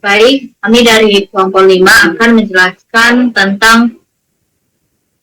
Baik, kami dari kelompok 5 akan menjelaskan tentang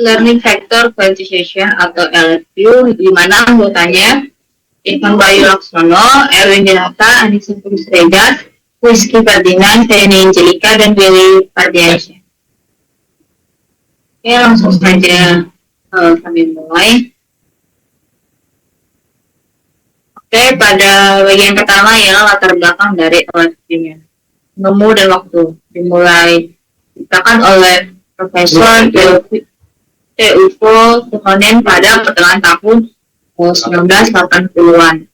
Learning Factor Quantization atau LFQ, di mana anggotanya Ivan Bayu Laksono, Erwin Dinata, Anissa Srejas, Rizky Ferdinand, Feni Angelika, dan Billy Fardiansyah. Oke, langsung saja kami mulai. Oke, pada bagian pertama ialah latar belakang dari LFQ-nya. Nemu dan waktu dimulai diciptakan oleh Profesor Teofilo Suhonen pada pertengahan tahun 1980-an.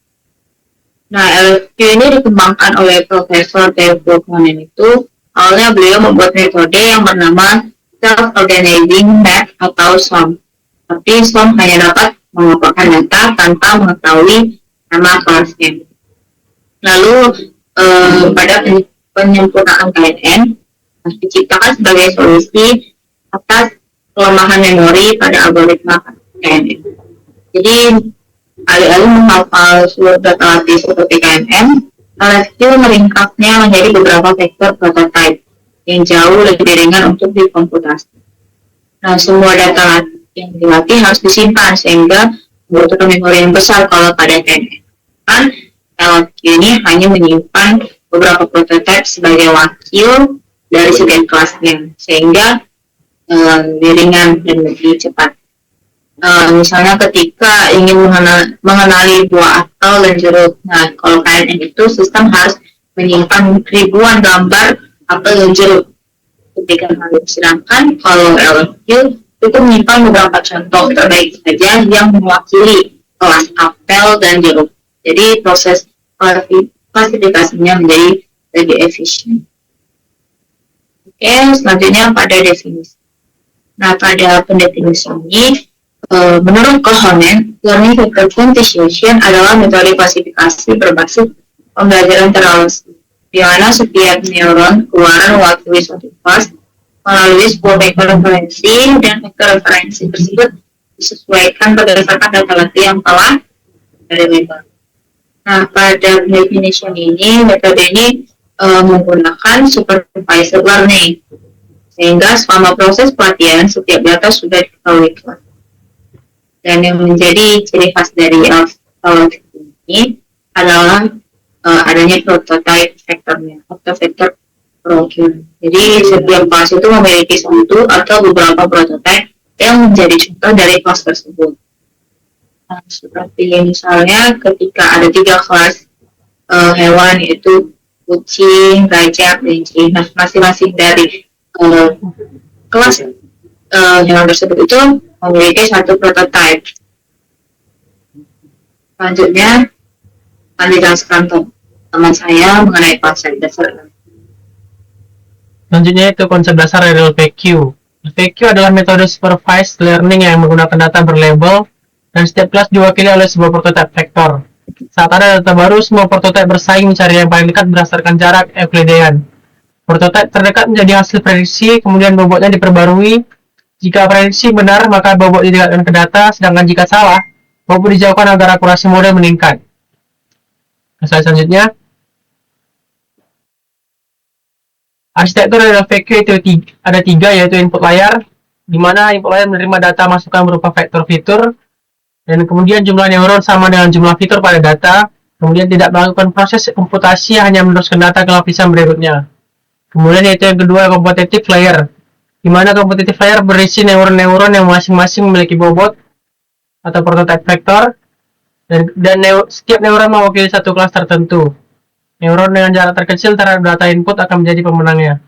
Nah, LFQ ini dikembangkan oleh Profesor Teofilo Suhonen itu. Awalnya beliau membuat metode yang bernama Self-Organizing Math atau SOM. Tapi SOM hanya dapat mengumpulkan data tanpa mengetahui nama kelasnya. Lalu pada penyempurnaan KNN diciptakan sebagai solusi atas kelemahan memori pada algoritma KNN. Jadi alih-alih menghafal seluruh data latih seperti KNN, LFQ meringkasnya menjadi beberapa vektor prototype yang jauh lebih ringan untuk dikomputasi. Nah, semua data yang dilatih harus disimpan sehingga membutuhkan memori yang besar kalau pada KNN. Kan LFQ ini hanya menyimpan beberapa prototipe sebagai wakil dari setiap kelasnya sehingga lebih ringan dan lebih cepat. Misalnya ketika ingin mengenali buah apel dan jeruk. Nah, kalau KNN itu sistem harus menyimpan ribuan gambar apel dan jeruk. Ketika sedangkan kalau LFQ itu menyimpan beberapa contoh terbaik saja yang mewakili kelas apel dan jeruk. Jadi proses klasifikasinya menjadi lebih efisien. Oke, selanjutnya pada definisi. Nah, pada pendefinisian ini, menurut Suhonen, Learning Factor Quantization adalah metode klasifikasi berbasis pembelajaran teralasi, di mana setiap neuron keluaran mewakili suatu kelas melalui sebuah vektor referensi, dan vektor referensi tersebut disesuaikan berdasarkan data latih yang telah dilakukan. Nah, pada definition ini, metode ini menggunakan supervised learning, sehingga selama proses pelatihan setiap data sudah diketahui kelas. Dan yang menjadi ciri khas dari LFQ ini adalah adanya prototype vektornya atau vektor perwakilan. Jadi setiap kelas itu memiliki satu atau beberapa prototype yang menjadi contoh dari kelas tersebut. Nah, seperti misalnya ketika ada 3 kelas hewan, yaitu kucing, gajah, kelinci. Nah, masing-masing dari kelas hewan tersebut itu memiliki satu prototype. Selanjutnya akan dijelaskan teman saya mengenai konsep dasar. Selanjutnya itu konsep dasar dari LFQ. LFQ adalah metode supervised learning yang menggunakan data berlabel dan setiap kelas diwakili oleh sebuah prototype vektor. Saat ada data baru, semua prototype bersaing mencari yang paling dekat berdasarkan jarak Euclidean. Prototype terdekat menjadi hasil prediksi, kemudian bobotnya diperbarui. Jika prediksi benar, maka bobot didekatkan ke data, sedangkan jika salah, bobot dijauhkan agar akurasi model meningkat. Slide selanjutnya. Arsitektur dari LFQ itu ada 3, yaitu input layer, di mana input layer menerima data masukan berupa vektor fitur, dan kemudian jumlah neuron sama dengan jumlah fitur pada data, kemudian tidak melakukan proses komputasi, hanya meneruskan data ke lapisan berikutnya. Kemudian yaitu yang kedua, competitive layer, di mana competitive layer berisi neuron-neuron yang masing-masing memiliki bobot atau prototype vektor, dan setiap neuron mewakili satu kelas tertentu. Neuron dengan jarak terkecil terhadap data input akan menjadi pemenangnya.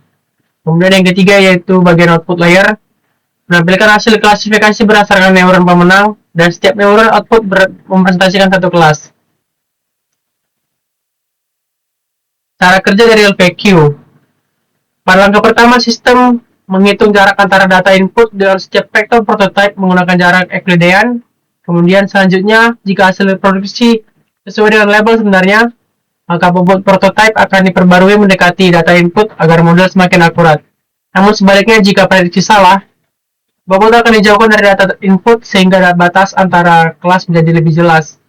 Kemudian yang ketiga yaitu bagian output layer, menampilkan hasil klasifikasi berdasarkan neuron pemenang, dan setiap neuron output mempresentasikan satu kelas. Cara kerja dari LFQ. Pada langkah pertama, sistem menghitung jarak antara data input dengan setiap vektor prototype menggunakan jarak Euclidean. Kemudian selanjutnya, jika hasil produksi sesuai dengan label sebenarnya, maka bobot prototype akan diperbarui mendekati data input agar model semakin akurat. Namun sebaliknya, jika prediksi salah, bobot akan dijauhkan dari data input sehingga batas antara kelas menjadi lebih jelas.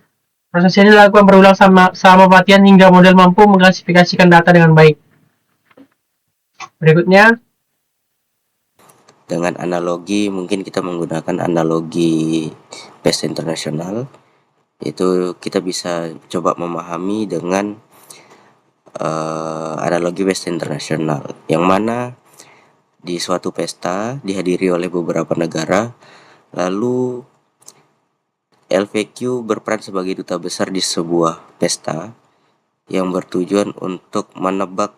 Proses ini dilakukan berulang selama pelatihan hingga model mampu mengklasifikasikan data dengan baik. Berikutnya, Dengan analogi, mungkin kita menggunakan analogi PES internasional, itu kita bisa coba memahami dengan analogi pesta internasional, yang mana di suatu pesta dihadiri oleh beberapa negara, lalu LVQ berperan sebagai duta besar di sebuah pesta yang bertujuan untuk menebak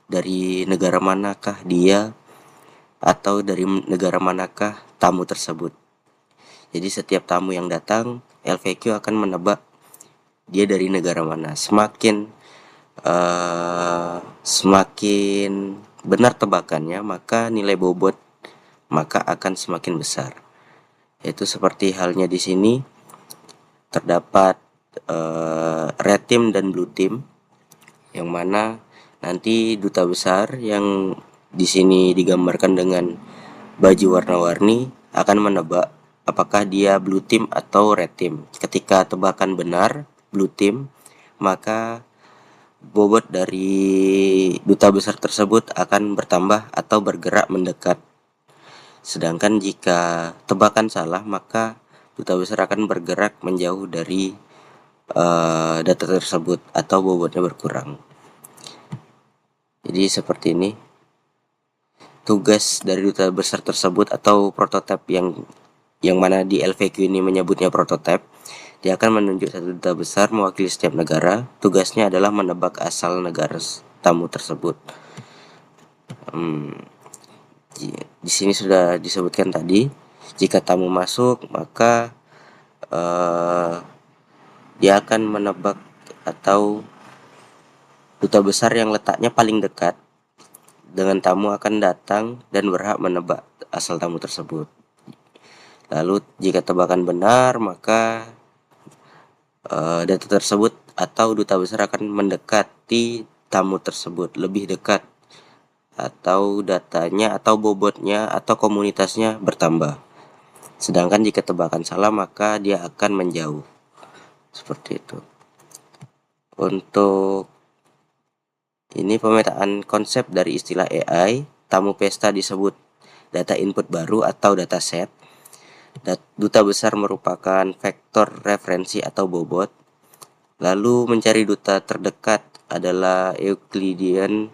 dari negara manakah dia atau dari negara manakah tamu tersebut. Jadi setiap tamu yang datang, LVQ akan menebak dia dari negara mana. Semakin benar tebakannya, maka nilai bobot maka akan semakin besar. Yaitu seperti halnya di sini terdapat red team dan blue team, yang mana nanti duta besar yang di sini digambarkan dengan baju warna-warni akan menebak apakah dia blue team atau red team. Ketika tebakan benar blue team, maka bobot dari duta besar tersebut akan bertambah atau bergerak mendekat. Sedangkan jika tebakan salah, maka duta besar akan bergerak menjauh dari data tersebut atau bobotnya berkurang. Jadi seperti ini. Tugas dari duta besar tersebut atau prototipe yang mana di LVQ ini menyebutnya prototipe, dia akan menunjuk satu duta besar mewakili setiap negara. Tugasnya adalah menebak asal negara tamu tersebut. Di sini sudah disebutkan tadi, jika tamu masuk maka dia akan menebak atau duta besar yang letaknya paling dekat dengan tamu akan datang dan berhak menebak asal tamu tersebut. Lalu jika tebakan benar, maka data tersebut atau duta besar akan mendekati tamu tersebut lebih dekat, atau datanya atau bobotnya atau komunitasnya bertambah. Sedangkan jika tebakan salah, maka dia akan menjauh. Seperti itu. Untuk ini pemetaan konsep dari istilah AI, tamu pesta disebut data input baru atau dataset. Duta besar merupakan vektor referensi atau bobot. Lalu mencari duta terdekat adalah Euclidean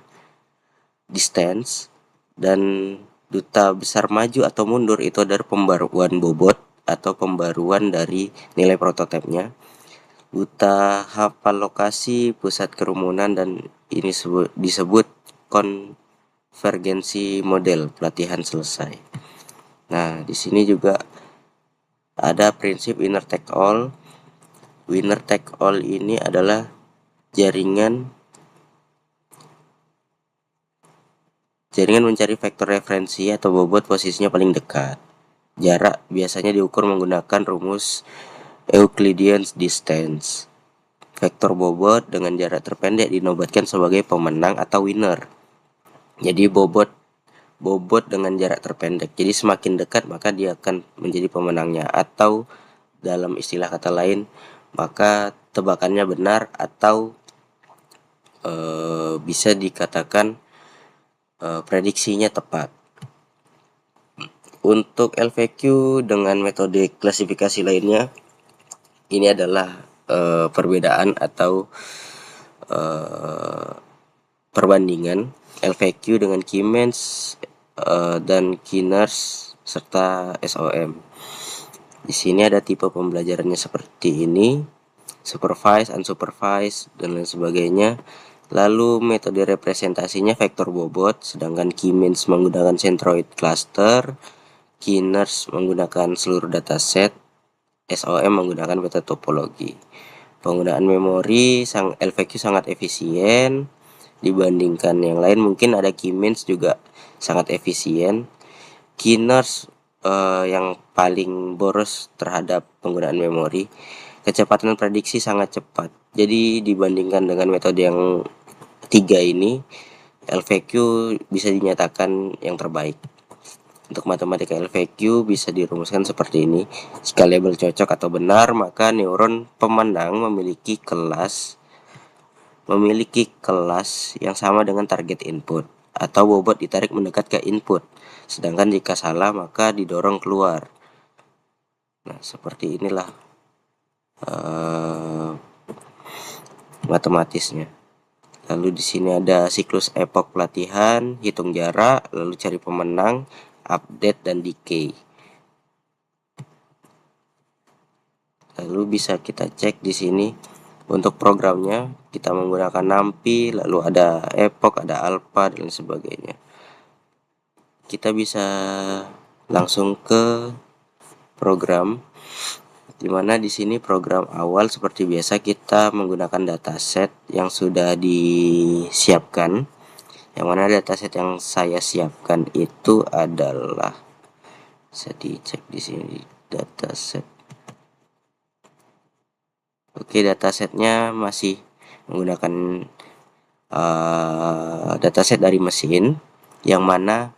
distance, dan duta besar maju atau mundur itu adalah pembaruan bobot atau pembaruan dari nilai prototipenya. Duta hafal lokasi pusat kerumunan, dan ini disebut konvergensi model pelatihan selesai. Nah, di sini juga ada prinsip winner take all. Winner take all ini adalah jaringan mencari vektor referensi atau bobot posisinya paling dekat. Jarak biasanya diukur menggunakan rumus Euclidean distance. Vektor bobot dengan jarak terpendek dinobatkan sebagai pemenang atau winner. Jadi bobot dengan jarak terpendek. Jadi semakin dekat maka dia akan menjadi pemenangnya, atau dalam istilah kata lain, maka tebakannya benar atau bisa dikatakan prediksinya tepat. Untuk LVQ dengan metode klasifikasi lainnya, ini adalah perbedaan atau perbandingan LVQ dengan Keymeans dan Keeners serta SOM. Di sini ada tipe pembelajarannya seperti ini: supervised, unsupervised, dan lain sebagainya. Lalu metode representasinya vektor bobot, sedangkan Keymeans menggunakan centroid cluster, Keeners menggunakan seluruh dataset, SOM menggunakan peta topologi. Penggunaan memori LVQ sangat efisien dibandingkan yang lain. Mungkin ada Keymeans juga sangat efisien. Keeners yang paling boros terhadap penggunaan memori. Kecepatan prediksi sangat cepat. Jadi dibandingkan dengan metode yang tiga ini, LVQ bisa dinyatakan yang terbaik. Untuk matematika LVQ bisa dirumuskan seperti ini: jika label cocok atau benar, maka neuron pemenang memiliki kelas yang sama dengan target input. atau bobot ditarik mendekat ke input. Sedangkan jika salah maka didorong keluar. Nah, seperti inilah matematisnya. Lalu di sini ada siklus epoch pelatihan, hitung jarak, lalu cari pemenang, update dan decay. Lalu bisa kita cek di sini untuk programnya, kita menggunakan NumPy, lalu ada epoch, ada alpha dan sebagainya. Kita bisa langsung ke program, dimana di sini program awal seperti biasa kita menggunakan dataset yang sudah disiapkan. Yang mana dataset yang saya siapkan itu adalah, bisa dicek di sini dataset. Oke, datasetnya masih menggunakan dataset dari mesin, yang mana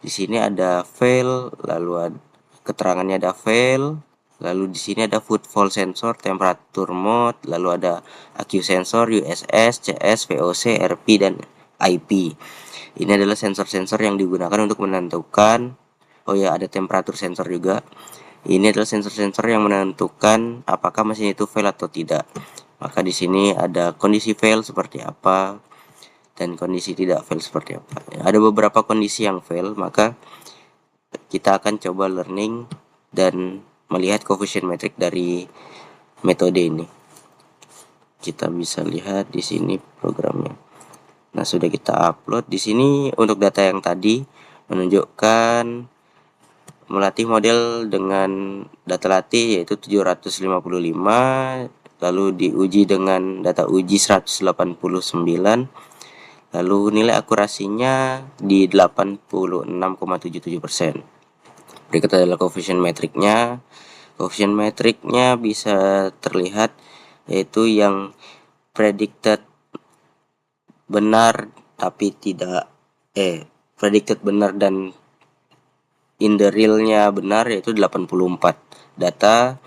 di sini ada fail, lalu keterangannya ada fail, lalu di sini ada footfall sensor, temperatur mode, lalu ada AQ sensor, USS, CS, VOC, RP dan IP. Ini adalah sensor-sensor yang digunakan untuk menentukan, ada temperatur sensor juga. Ini adalah sensor-sensor yang menentukan apakah mesin itu fail atau tidak. Maka di sini ada kondisi fail seperti apa dan kondisi tidak fail seperti apa. Ada beberapa kondisi yang fail, maka kita akan coba learning dan melihat coefficient metrik dari metode ini. Kita bisa lihat di sini programnya. Nah, sudah kita upload. Di sini untuk data yang tadi menunjukkan melatih model dengan data latih yaitu 755, lalu diuji dengan data uji 189, lalu nilai akurasinya di 86,77%. Berikut adalah coefficient metriknya. Coefficient metriknya bisa terlihat yaitu yang predicted benar tapi tidak predicted benar dan in the real-nya benar yaitu 84. Data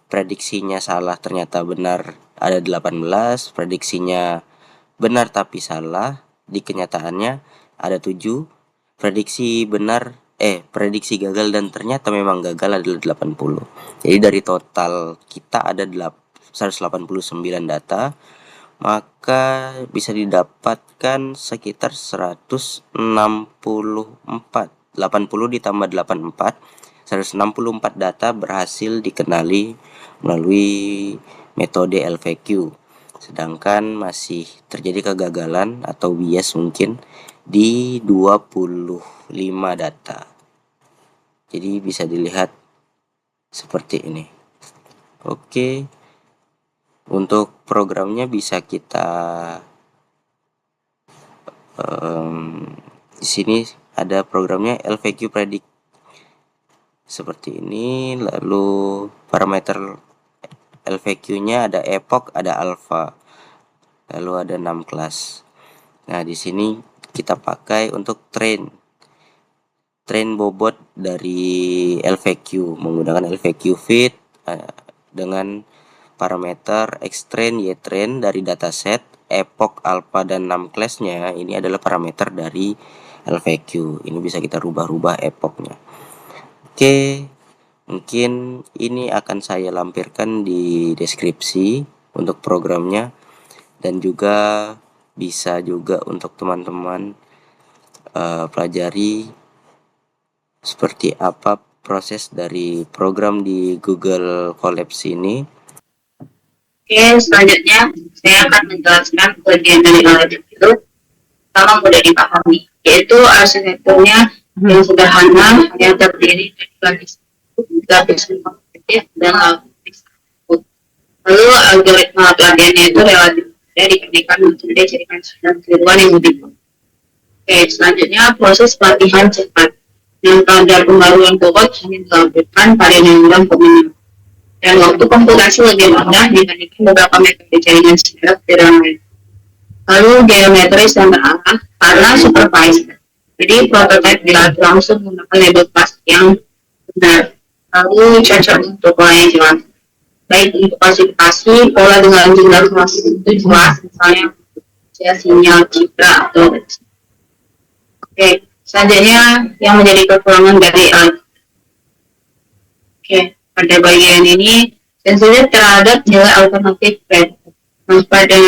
prediksinya salah ternyata benar ada 18, prediksinya benar tapi salah di kenyataannya ada 7, prediksi gagal dan ternyata memang gagal adalah 80. Jadi dari total kita ada 189 data, maka bisa didapatkan sekitar 164. 80 ditambah 84, 164 data berhasil dikenali melalui metode LVQ. Sedangkan masih terjadi kegagalan atau bias mungkin di 25 data. Jadi bisa dilihat seperti ini. Oke. Untuk programnya bisa kita di sini ada programnya LVQ Predict seperti ini. Lalu parameter LVQ-nya ada epoch, ada alpha, lalu ada 6 kelas. Nah, di sini kita pakai untuk train bobot dari LVQ menggunakan LVQ fit dengan parameter xtrain, ytrain dari dataset, epoch, alpha dan 6 kelasnya. Ini adalah parameter dari LVQ. Ini bisa kita rubah-rubah epochnya. Oke, mungkin ini akan saya lampirkan di deskripsi untuk programnya, dan juga bisa juga untuk teman-teman pelajari seperti apa proses dari program di Google Colabs ini. Oke, selanjutnya saya akan menjelaskan bagian dari LVQ itu sama mudah dipahami, yaitu arsitekturnya yang sederhana yang terdiri dari grafis kompetitif dan algoritma output. Lalu algoritma pelatihannya itu relatif mudah dibandingkan metode jaringan dan keliruan yang lebih kompleks. Oke, selanjutnya proses pelatihan cepat yang kadar pembaruan bobot hanya dilakukan pada nilai peminat dan waktu komputasi lebih rendah dibandingkan beberapa metode jaringan standar yang lain. Lalu geometris dan berarah karena supervisor. Jadi prototipe dilatih langsung menggunakan label plastik yang benar. Lalu cocok untuk pola yang jelas. Baik untuk klasifikasi, pola dengan jumlah kelas itu jelas, misalnya sinyal, citra, atau Oke, selanjutnya yang menjadi kekurangan dari alat. Oke, pada bagian ini sensitif terhadap nilai alternatif rate. Nah, pada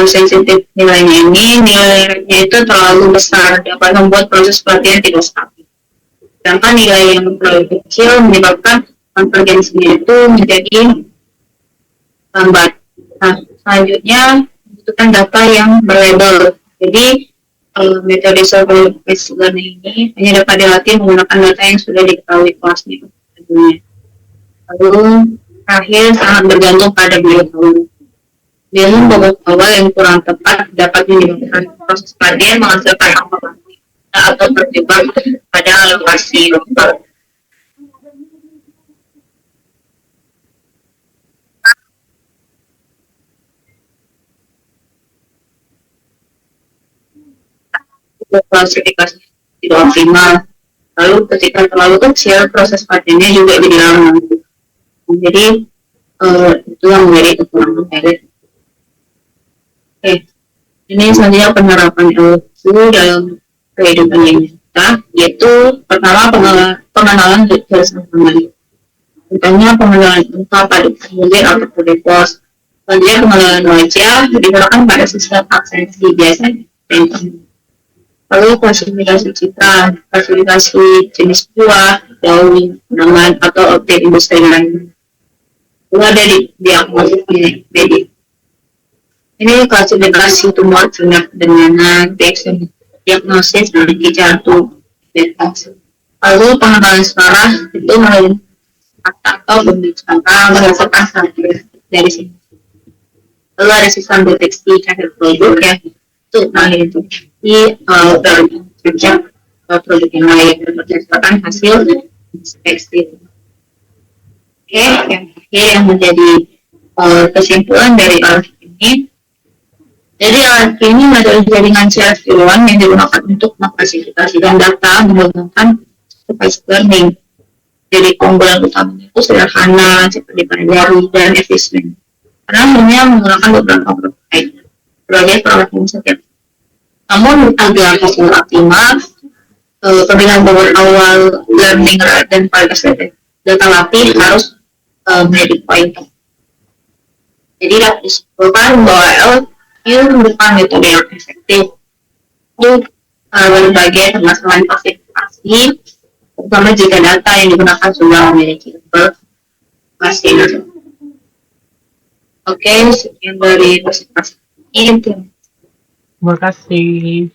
sensitif nilainya ini, nilainya itu terlalu besar dapat membuat proses pelatihan tidak stabil. Sedangkan nilai yang terlalu kecil menyebabkan konvergensinya itu menjadi lambat. Nah, selanjutnya membutuhkan data yang berlabel. Jadi, metode survey based learning ini hanya dapat dilatih menggunakan data yang sudah diketahui kelasnya. Lalu, terakhir sangat bergantung pada pengetahuan. Dengan bobot awal yang kurang tepat dapat menyebabkan proses pelatihan menghasilkan akumulasi atau terjebak pada alokasi lokal. Klasifikasi tidak optimal. Lalu ketika terlalu kecil, proses pelatihannya juga jadi lama. Jadi itu yang menjadi kekurangan dari. Oke, ini selanjutnya penerapan LQ dalam kehidupan yang nyata, yaitu pertama pengenalan jurusan kembali. Contohnya pengenalan angka pada formulir atau kode pos. Selanjutnya pengenalan wajah digunakan pada sistem absensi biasanya. Lalu klasifikasi citra, klasifikasi jenis buah, daun, tanaman, atau objek industri lain. Lalu ada di diagnosis medik. Ini klasifikasi tumor tindak pendengaran, diagnosis dari jantung, deteksi. Lalu pengenalan suara itu melalui kata atau pembicaraan berdasarkan karakteristik dari sini. Lalu ada sistem deteksi cacat produk ya, itu identifikasi kerja produk yang lain berdasarkan hasil inspeksi. Oke, yang terakhir yang menjadi kesimpulan dari alat ini. Jadi alat ini adalah jaringan CSV1 yang digunakan untuk mengklasifikasikan data menggunakan supervised learning. Jadi keunggulan utamanya itu sederhana, cepat dipelajari, dan efisien. Karena hanya menggunakan beberapa prototype sebagai peralatan setiap. Namun agar hasil optimal, pemilihan bobot awal learning rate dan kualitas data latih harus menjadi poin. Jadi dapat disimpulkan bahwa merupakan metode yang efektif untuk berbagai permasalahan klasifikasi, terutama jika data yang digunakan sudah memiliki berbasis. Oke, sekian dari presentasi ini. Terima kasih.